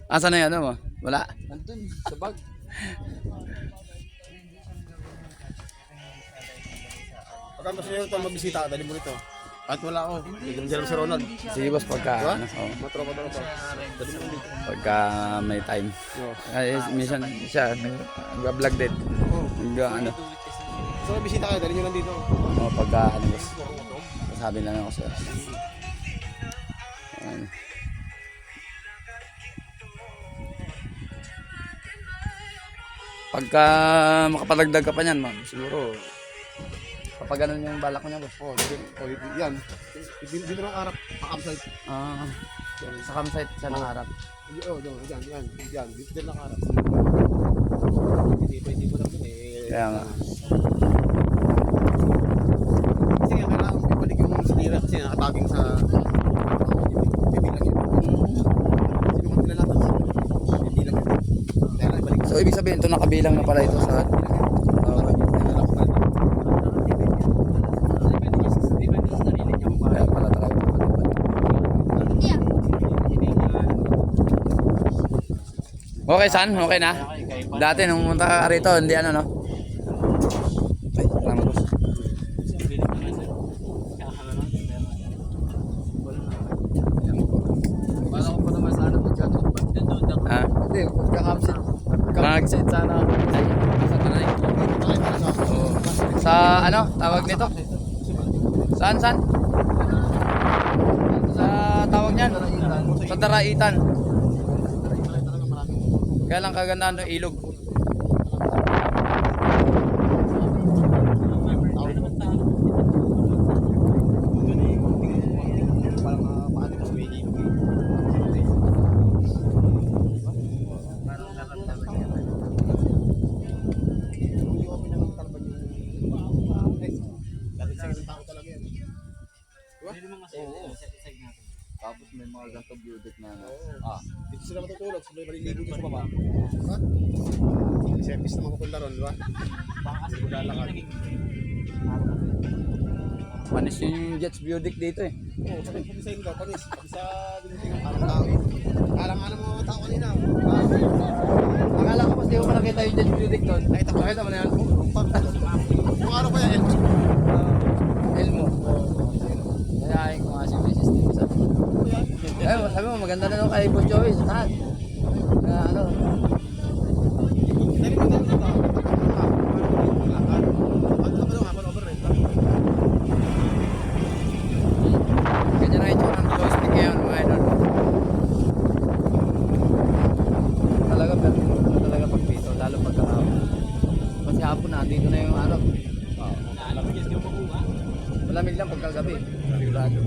Asan na yan ano mo? Wala. Nandun, sa bag. Pagka gusto nyo ito magbisita, dali mo nito. At wala ako. Bigyan mo si Ronald. Sige boss pagka ano, oh, Matropa. Dali mo dito. pagka may time. Ay, minsan siya nag-vlog din. Ano. So bisita kayo, dali nyo lang dito. Oh, pagka ano boss. Sabi lang ako sir. Ano. Pagka makapadagdag ka pa niyan, ma'am, siguro kapag ganun yung balak ko niya, boss. Yan. Dito ng harap, pa-campsite. Ah, sa campsite sa nangarap. Oo, yan. Dito din ng harap. Hindi po lang dun eh. Kaya nga. Kasi nga kailangan mo ibalik yung sinira kasi nakataging sa hindi lang yun. Kasi kung nilalatan hindi lang yun. Kaya lang ibalik. So ibig sabihin ito nakabilang na pala ito sa kaya pala talaga. Okay san? Okay na? Dati nung pumunta ka rito, hindi ano no? Ay, salamat boss. Bala ko pa naman sana magkakaroon. Ah, Hindi, magkakampsit. mag Magkakampsit sana. Ay, sa tanay. sa ano? Tawag nito? Saan? Sa tawag niyan? Sa Daraitan. Kaya lang kagandahan ng ilog. Tapos may mga ganito beauty na Dito sila matutulog, sila maliligo dito sa baba. Ha? Service naman pupunta ron, di ba? Hindi ko lalakad. Panis yung Jets Budic dito eh. Oo, sa design ka, panis. Pati sa diniting ang tao eh. Alang-alang mo mga tao kanina. Akala ko mas di ko pa nakita yung Jets Budic doon. Nakita mo na yan? Kung ano pa yan, Elmo. Kayain ko nga si Mrs. Steve sa ay, sabi mo maganda na nung kay Boss Joey sa tahan. Na ano, dali mo dito. Ano ba yung hapon overrate? ganyan na itsura ng joystick ngayon mga idol. Talaga perfect na talaga pag dito, lalo pagka hapon. Kasi hapon na, dito na yung araw. Malamig lang pagkagabi. Sigurado.